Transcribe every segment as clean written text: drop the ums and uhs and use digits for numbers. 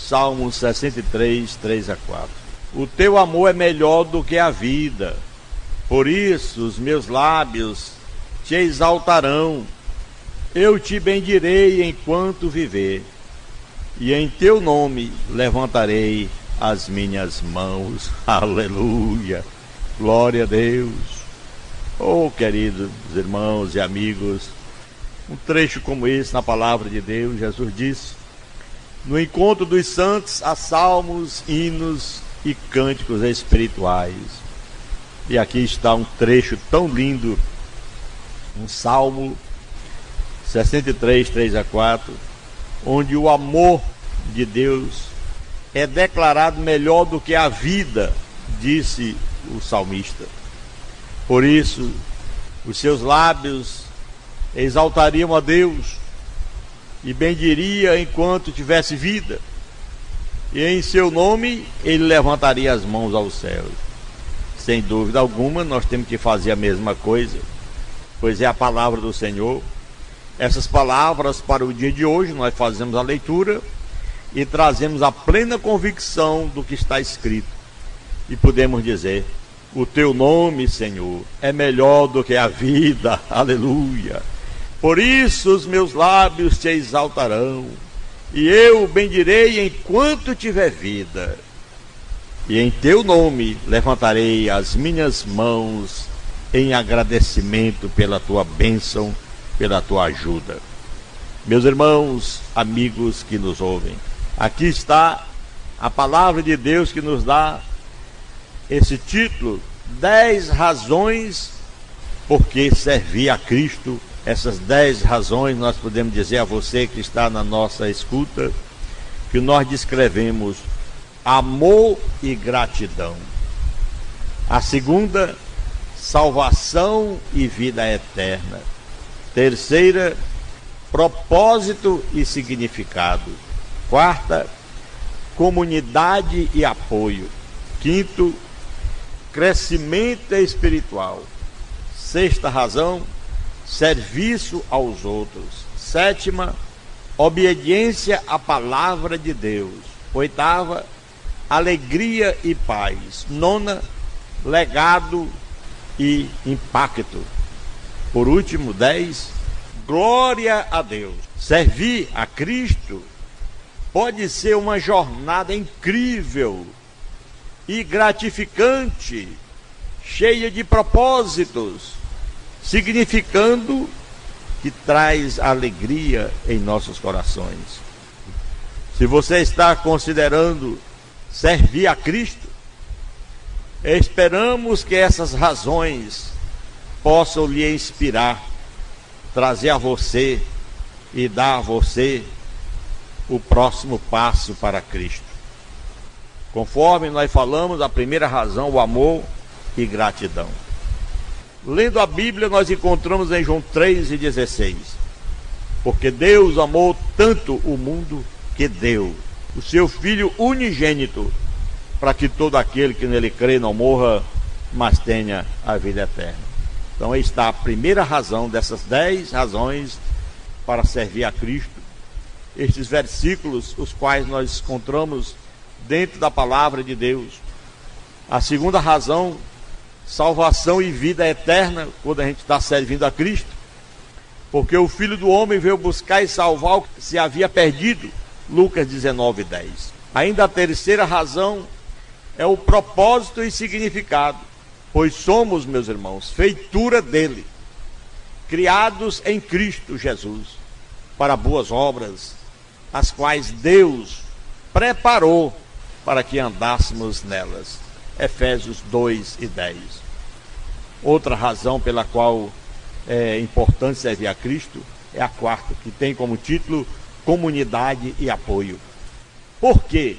Salmo 63, 3 a 4. O teu amor é melhor do que a vida, por isso os meus lábios te exaltarão. Eu te bendirei enquanto viver, e em teu nome levantarei as minhas mãos. Aleluia, glória a Deus. Oh, queridos irmãos e amigos, um trecho como esse na palavra de Deus, Jesus disse: no encontro dos santos há salmos, hinos e cânticos espirituais. E aqui está um trecho tão lindo, um Salmo 63, 3 a 4, onde o amor de Deus é declarado melhor do que a vida, disse o salmista. Por isso, os seus lábios exaltariam a Deus e bendiria enquanto tivesse vida, e em seu nome ele levantaria as mãos aos céus. Sem dúvida alguma, nós temos que fazer a mesma coisa, pois é a palavra do Senhor. Essas palavras para o dia de hoje, nós fazemos a leitura e trazemos a plena convicção do que está escrito, e podemos dizer: o teu nome, Senhor, é melhor do que a vida. Aleluia. Por isso os meus lábios te exaltarão, e eu o bendirei enquanto tiver vida, e em teu nome levantarei as minhas mãos em agradecimento pela tua bênção, pela tua ajuda. Meus irmãos, amigos que nos ouvem, aqui está a palavra de Deus que nos dá esse título: 10 razões por que servir a Cristo. Essas 10 razões nós podemos dizer a você que está na nossa escuta, que nós descrevemos amor e gratidão. A segunda, salvação e vida eterna. Terceira, propósito e significado. Quarta, comunidade e apoio. Quinto, crescimento espiritual. Sexta razão, serviço aos outros. Sétima, obediência à palavra de Deus. Oitava, alegria e paz. Nona, legado e impacto. Por último, 10, glória a Deus. Servir a Cristo pode ser uma jornada incrível e gratificante, cheia de propósitos, significando que traz alegria em nossos corações. Se você está considerando servir a Cristo, esperamos que essas razões possam lhe inspirar, trazer a você e dar a você o próximo passo para Cristo. Conforme nós falamos, a primeira razão, o amor e gratidão. Lendo a Bíblia, nós encontramos em João 3,16: porque Deus amou tanto o mundo que deu o seu Filho unigênito, para que todo aquele que nele crê não morra, mas tenha a vida eterna. Então aí está a primeira razão dessas 10 razões para servir a Cristo. Estes versículos, os quais nós encontramos dentro da palavra de Deus. A segunda razão, salvação e vida eterna, quando a gente está servindo a Cristo, porque o Filho do Homem veio buscar e salvar o que se havia perdido. Lucas 19:10. Ainda a terceira razão é o propósito e significado, pois somos, meus irmãos, feitura dele, criados em Cristo Jesus, para boas obras, as quais Deus preparou para que andássemos nelas. Efésios 2:10. Outra razão pela qual é importante servir a Cristo é a quarta, que tem como título comunidade e apoio. Por quê?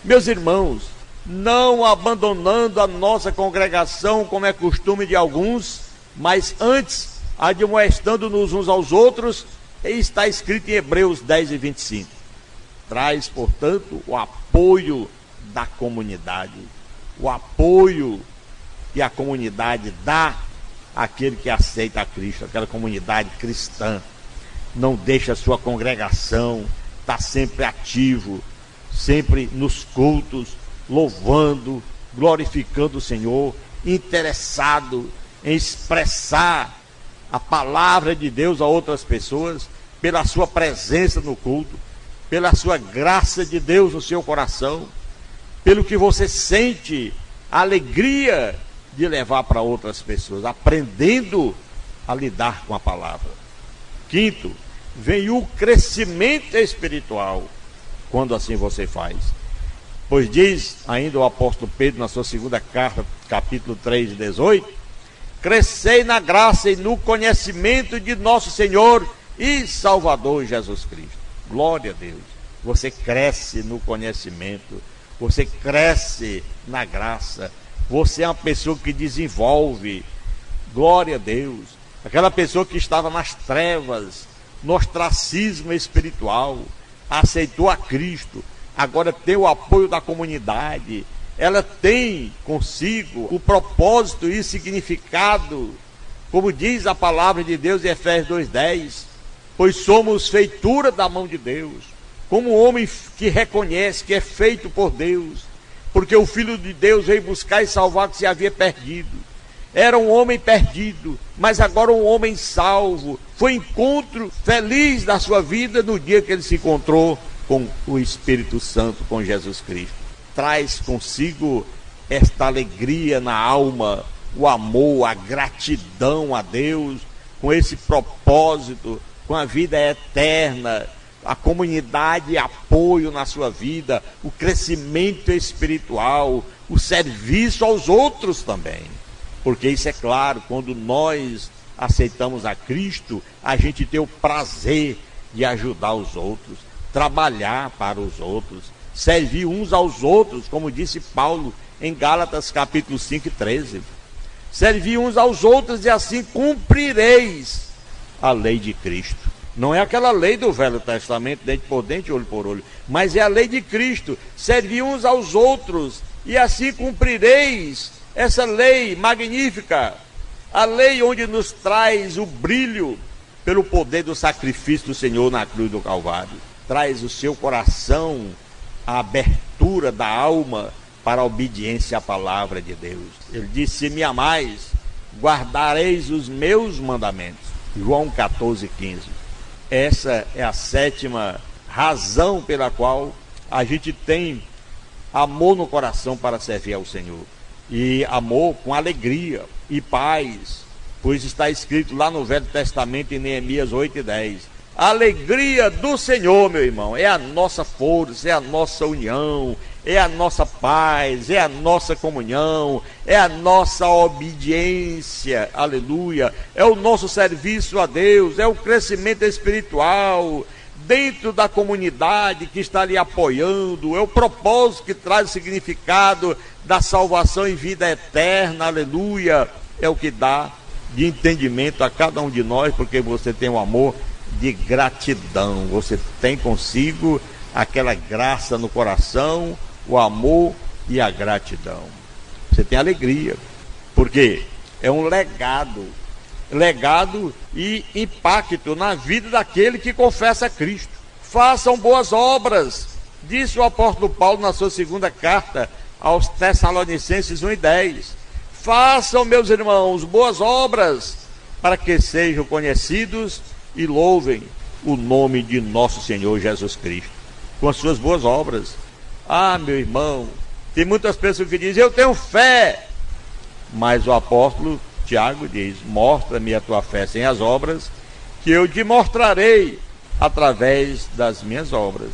Meus irmãos, não abandonando a nossa congregação, como é costume de alguns, mas antes admoestando-nos uns aos outros, está escrito em Hebreus 10:25. Traz, portanto, o apoio da comunidade, o apoio que a comunidade dá àquele que aceita a Cristo, aquela comunidade cristã. Não deixa a sua congregação, está sempre ativo, sempre nos cultos, louvando, glorificando o Senhor, interessado em expressar a palavra de Deus a outras pessoas, pela sua presença no culto, pela sua graça de Deus no seu coração, pelo que você sente a alegria de levar para outras pessoas, aprendendo a lidar com a palavra. Quinto, vem o crescimento espiritual, quando assim você faz. Pois diz ainda o apóstolo Pedro na sua segunda carta, capítulo 3, 18, crescei na graça e no conhecimento de nosso Senhor e Salvador Jesus Cristo. Glória a Deus. Você cresce no conhecimento, você cresce na graça, você é uma pessoa que desenvolve. Glória a Deus. Aquela pessoa que estava nas trevas, no ostracismo espiritual, aceitou a Cristo, agora tem o apoio da comunidade, ela tem consigo o propósito e significado, como diz a palavra de Deus em Efésios 2:10, pois somos feitura da mão de Deus, como um homem que reconhece que é feito por Deus, porque o Filho de Deus veio buscar e salvar o que se havia perdido. Era um homem perdido, mas agora um homem salvo. Foi encontro feliz da sua vida no dia que ele se encontrou com o Espírito Santo, com Jesus Cristo. Traz consigo esta alegria na alma, o amor, a gratidão a Deus, com esse propósito, com a vida eterna, a comunidade e apoio na sua vida, o crescimento espiritual, o serviço aos outros também. Porque isso é claro, quando nós aceitamos a Cristo, a gente tem o prazer de ajudar os outros, trabalhar para os outros, servir uns aos outros, como disse Paulo em Gálatas capítulo 5 e 13. Servir uns aos outros e assim cumprireis a lei de Cristo. Não é aquela lei do Velho Testamento, dente por dente, olho por olho, mas é a lei de Cristo. Servir uns aos outros e assim cumprireis essa lei magnífica, a lei onde nos traz o brilho pelo poder do sacrifício do Senhor na cruz do Calvário. Traz o seu coração a abertura da alma para a obediência à palavra de Deus. Ele disse: se me amais, guardareis os meus mandamentos. João 14:15. Essa é a sétima razão pela qual a gente tem amor no coração para servir ao Senhor. E amor com alegria e paz, pois está escrito lá no Velho Testamento em Neemias 8:10. A alegria do Senhor, meu irmão, é a nossa força, é a nossa união, é a nossa paz, é a nossa comunhão, é a nossa obediência, aleluia, é o nosso serviço a Deus, é o crescimento espiritual dentro da comunidade que está ali apoiando, é o propósito que traz o significado da salvação e vida eterna, aleluia, é o que dá de entendimento a cada um de nós, porque você tem um amor de gratidão, você tem consigo aquela graça no coração, o amor e a gratidão. Você tem alegria, porque é um legado e impacto na vida daquele que confessa a Cristo. Façam boas obras, disse o apóstolo Paulo na sua segunda carta aos Tessalonicenses 1:10. Façam, meus irmãos, boas obras, para que sejam conhecidos e louvem o nome de nosso Senhor Jesus Cristo, com as suas boas obras. Ah, meu irmão, tem muitas pessoas que dizem: eu tenho fé, mas o apóstolo Tiago diz: mostra-me a tua fé sem as obras, que eu te mostrarei através das minhas obras.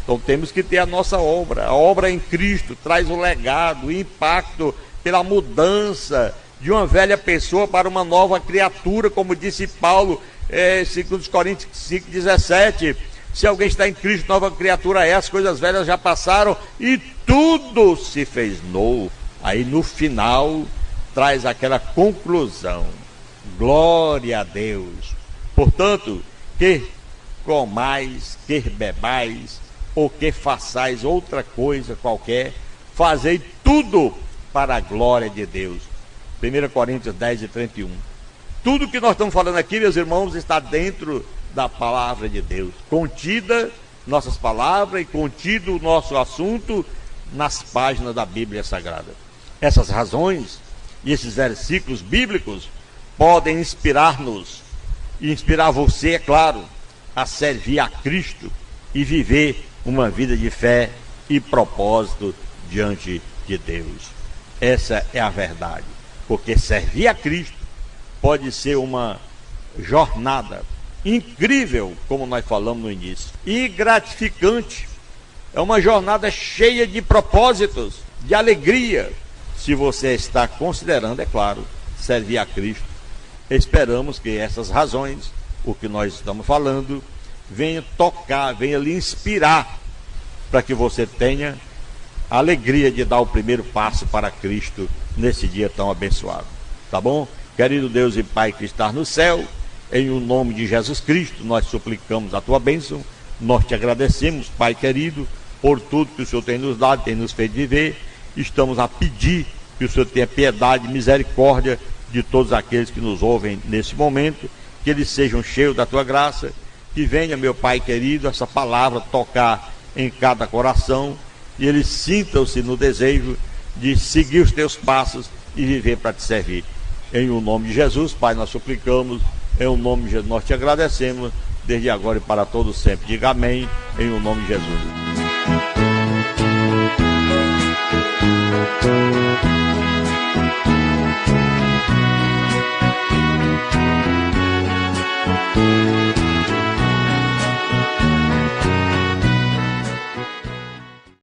Então temos que ter a nossa obra. A obra em Cristo traz o legado, o impacto pela mudança de uma velha pessoa para uma nova criatura, como disse Paulo, 2 Coríntios 5:17. Se alguém está em Cristo, nova criatura é, as coisas velhas já passaram e tudo se fez novo. Aí no final traz aquela conclusão: glória a Deus. Portanto, quer comais, quer bebais, ou que façais outra coisa qualquer, fazei tudo para a glória de Deus. 1 Coríntios 10:31. Tudo que nós estamos falando aqui, meus irmãos, está dentro da palavra de Deus, contida nossas palavras e contido o nosso assunto nas páginas da Bíblia Sagrada. Essas razões e esses versículos bíblicos podem inspirar-nos e inspirar você, é claro, a servir a Cristo e viver uma vida de fé e propósito diante de Deus. Essa é a verdade, porque servir a Cristo pode ser uma jornada incrível, como nós falamos no início, e gratificante. É uma jornada cheia de propósitos, de alegria, se você está considerando, é claro, servir a Cristo. Esperamos que essas razões, o que nós estamos falando, venham tocar, venham lhe inspirar, para que você tenha a alegria de dar o primeiro passo para Cristo nesse dia tão abençoado. Tá bom? Querido Deus e Pai que está no céu, em o nome de Jesus Cristo, nós suplicamos a tua bênção. Nós te agradecemos, Pai querido, por tudo que o Senhor tem nos dado, tem nos feito viver. Estamos a pedir que o Senhor tenha piedade e misericórdia de todos aqueles que nos ouvem nesse momento, que eles sejam cheios da tua graça, que venha, meu Pai querido, essa palavra tocar em cada coração e eles sintam-se no desejo de seguir os teus passos e viver para te servir. Em o nome de Jesus, Pai, nós suplicamos, em o nome de Jesus nós te agradecemos, desde agora e para todos sempre. Diga amém, em o nome de Jesus.